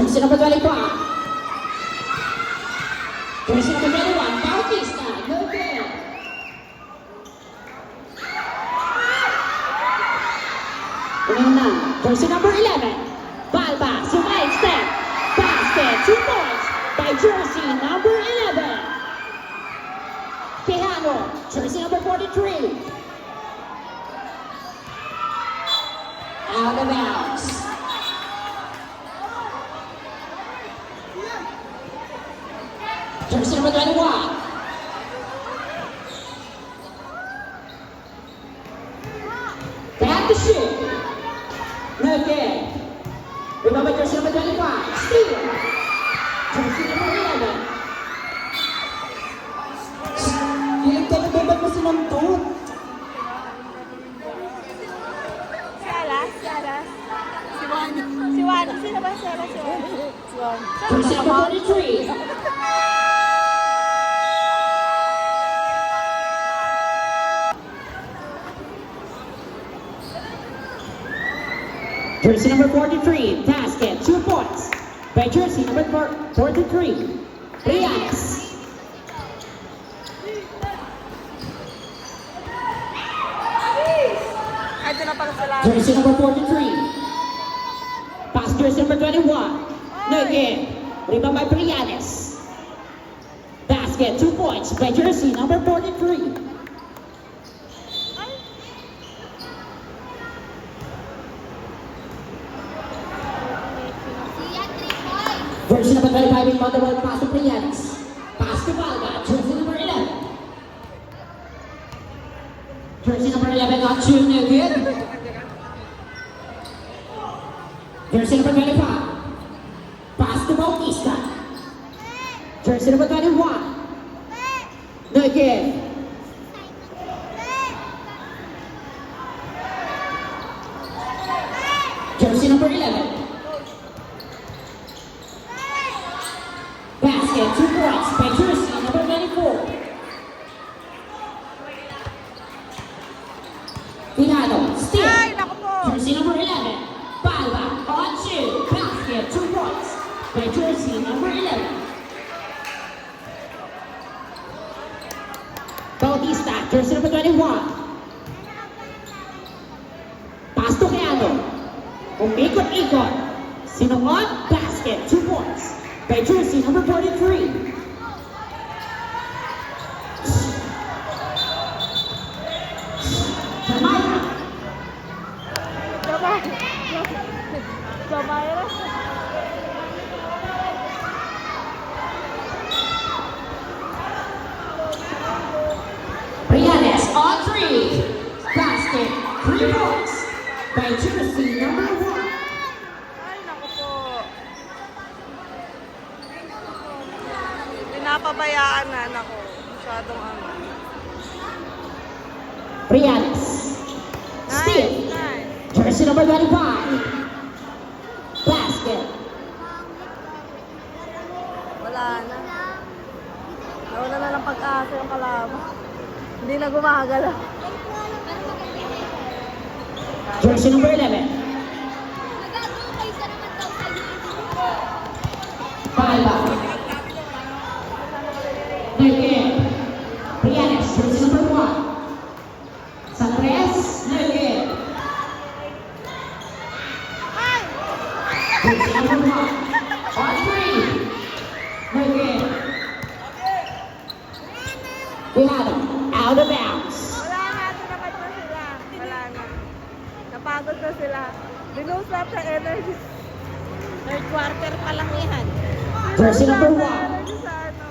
Jersey number 21. Jersey number 21, Bautista. No good. Una. Jersey number 11. Balba. Sumay step. Basket. 2 points by jersey number 11. Quijano. Jersey number 43. Out of bounds. Jersey number 21. Back to shoot. No good. Remember jersey number 25. Steal. Jersey number 11. Yung talagang mo sinamtut. Si Juan. Sino ba siya? Si Juan. Jersey number 43. Jersey number 43, basket, 2 points by jersey number 43, Rianes. Ay, ito na pala sila. Jersey number 43, pass jersey number 21, no good, rebound by Rianes. Basket, 2 points by jersey number 43. Jersey number 25 in the ball, pass to Prianes. Pass to Balba, jersey number 11. Jersey number 11 got 2, no good. Jersey number 25. Pass to Bautista. Jersey number 21. No good. Jersey number 11. Basket, 2 points by jersey number 94. Quijano, steal. Ay, naku po. Jersey number 11. Balba, on 2. Basket, 2 points by jersey number 11. Bautista, jersey number 21. Pass to Quijano. Umikot-ikot. Sinungot, basket, 2 points by jersey number 43. Jamaica. Jamaica. Rianes on 3. Basket, 3 points by jersey number 1. Ay, naku po. Pinapabayaan na, naku. Masyadong ano. Rianes. Steal. Nice. Jersey number 25. Basket. Wala na. Nawala na ng pag-asa yung kalaban. Hindi na gumagalaw. Jersey number 11. Balba. Nugget. Rianes, jersey number 1. Sa 3, Nugget. Jersey number 1. On 3. Nugget. Quijano, out of bounds. Wala na, tinapat na sila. Wala na. Napagod na sila. Binusap sa energy. Third quarter pa lang yan. Jersey number 1. Energy sa ano.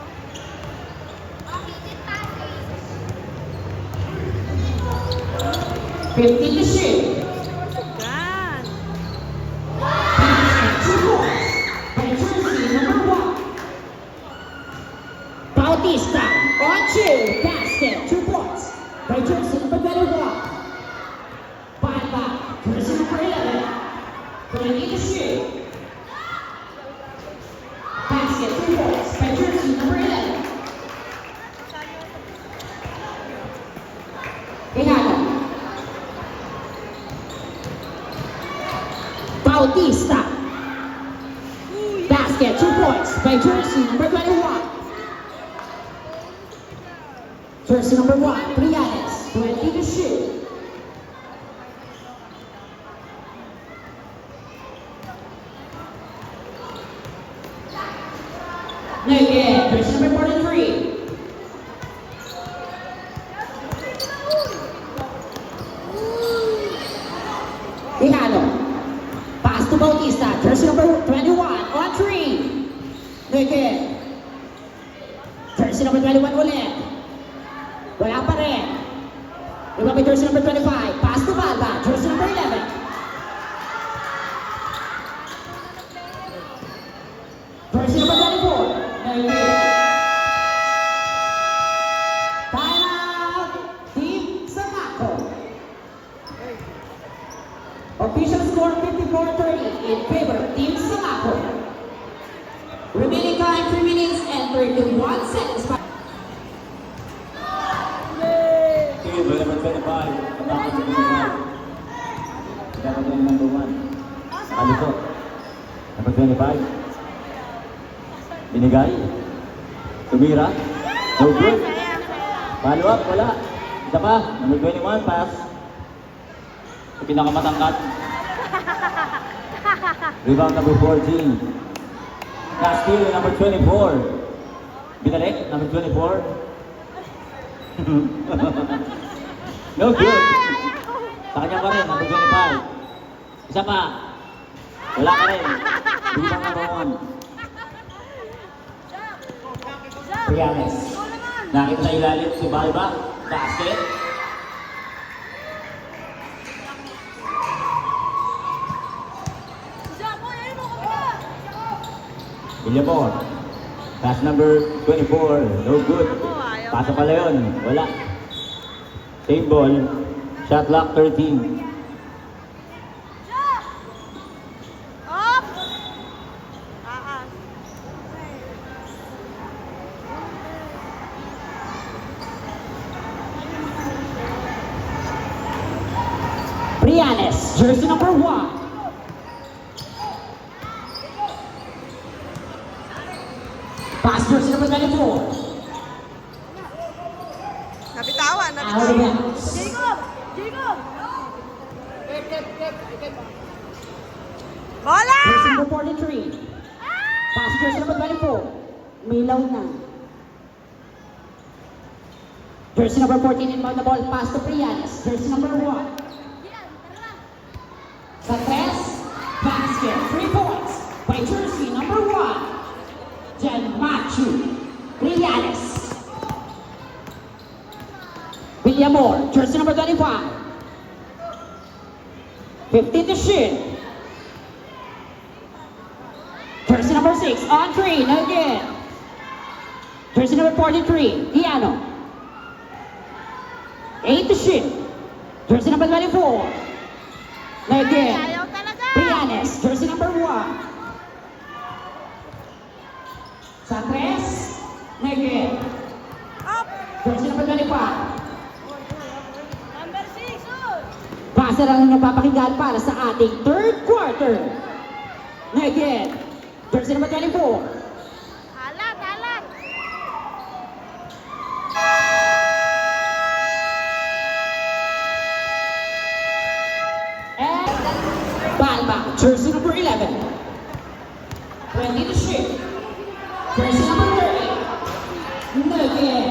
50 to shoot. Yan. Basket, 2 points by jersey number 1. Bautista on 2. Basket, 2 points by jersey number 21. Balba, jersey number 11. Going to shoot. Basket, 2 points by jersey number 11. Quijano. Bautista. points by jersey number 21. Jersey number 1, Brianes, 20 to shoot. Again, jersey number 43. Quijano. Pass to Bautista, jersey number 21, on 3. Again. Jersey number 21 ulit. Wala pa rin. Iba may jersey number 25. Pass to Balba, jersey number 11. Jersey number 24. Time out. Team Samaco. Official score 54-30 in favor of Team Samaco. Remaining time 3 minutes and 31 seconds. Sige, by number 25. Dapat yung number 1. Alisot. Number 25. Binigay. Tumira. No good. Follow up, wala. Isa pa. Number 21, pass. Sa pinakamatangkat. Rebound number 14. Castillo, number 24. Binalik, number 24. No good. Sa kanya pa rin, number 25. Isa pa. Wala ka rin. Rebound number 1. Brianes. Nakita sa ilalim si Balba. Basket. Villamor. Pass number 24. No good. Pasa pala yun. Wala. Same ball. Shot clock 13. Up! Ah. Brianes, jersey number 1. Pass jersey number 24. Nabitawan, Out of nabitawan. bounds. Jacob! Bola! Jersey number 43. Pass jersey number 24. Milaw na. Jersey number 14 inbound the ball. Pass to Brianes. Jersey number 1. Sa 3. Basket. 3 points by jersey number 1. Jan Machu Brianes. Villamor. Jersey number 25. 15 to shoot. Jersey number 6 on 3, no good. Jersey number 43, Giano. 8 to shoot. Jersey number 24. No good. Ayaw talaga! Brianes, jersey number 1. Sa 3, no good. Up! Jersey number 25. Number 6, oh! Pasa lang ang napapakinggan para sa ating third quarter. No good. Jersey number 24. Alat, alat! And Balba, jersey number 11. 20 to shoot. Jersey number 30. No good.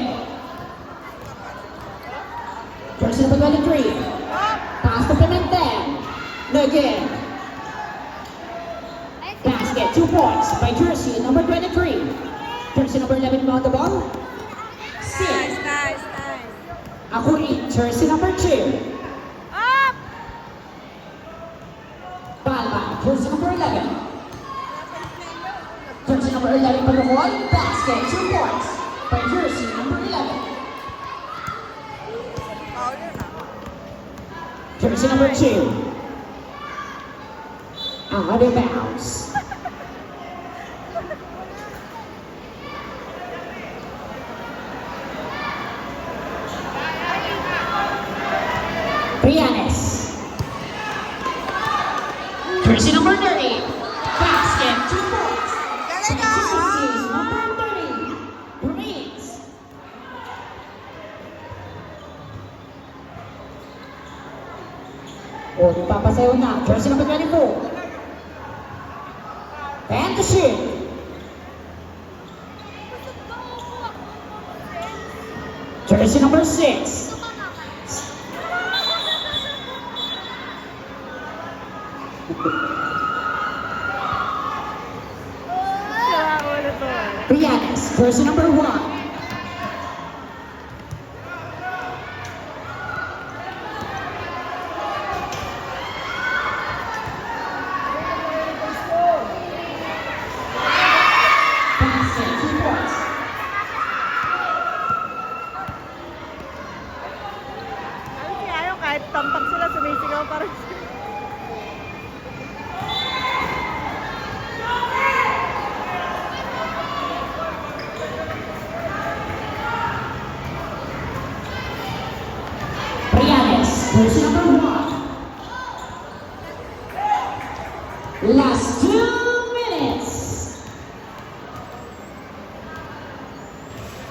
Jersey number 23. Pass to Pimentel. No good. Basket, 2 points by jersey number 23. Jersey number 11 on the ball. Nice, 6. nice. Akuri, jersey number 2. Up! Balba, jersey number 11. Jersey number 11 for the ball. Basket, 2 points by jersey number 11. Foul yun, ah. Jersey number 2. Out of bounds. Brianes. Jersey number 30. Basket, 2 points. Teka! Number 30, Greens. O, papasayaw na. Jersey number 24. And the shoot. Jersey number 6. Sira ulo to. Briannes, jersey number 1. Basket, 2 points. Ano si Ayo, kahit tampak sila, sumisigaw pa rin. Briannes, jersey number 1. Last 2 minutes.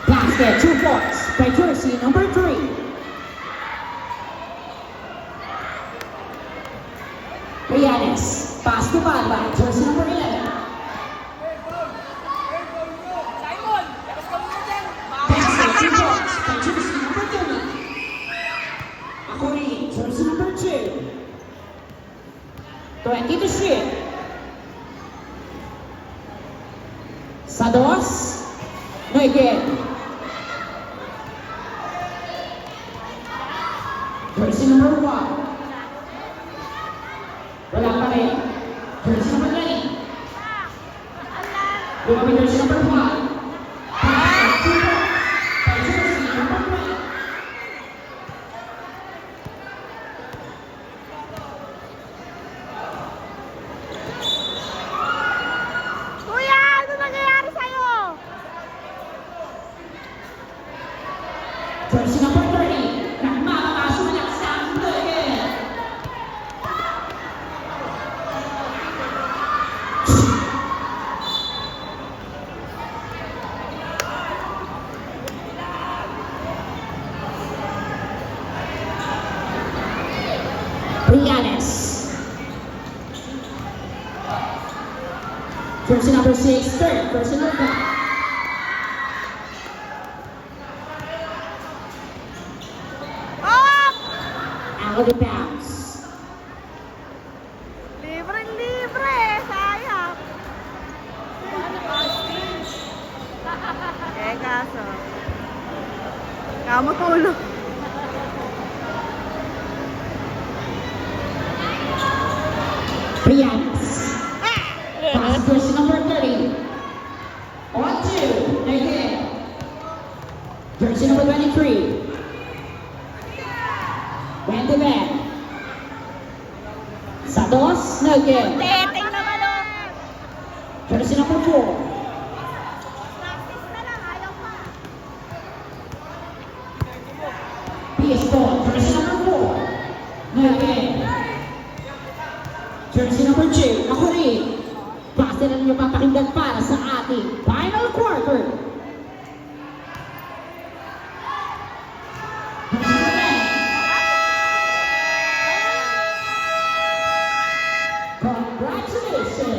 Basket, 2 points by jersey number 3. Briannes, pass to Balba, jersey number 11. Basket, 2 points by jersey number 30. Akuri, jersey number 2. 20 to shoot. Sados, no again. Jersey number 1. Wala pa rin. Jersey number 20. Will be jersey number 5. Basket, 2 points by jersey number 20. Kuya, ano nangyayari sa'yo? Jersey number 30. Nagmamasunak sa Logan. Briannes. Jersey number 6, third, personal foul. Oh! Out of bounds. Libreng-libre, sayang. Eh, kaso. Kamutulog. Briannes. Pass jersey number 30. On 2, again. Jersey number 23. Went to back. Sados, no again. Teteng naman o. Jersey number 4. Practice na lang, ayaw pa. PS ball, jersey number 4. No again. Jersey number 2, ako rin. Basta na ninyo papakinggan para sa ating final quarter. Congratulations!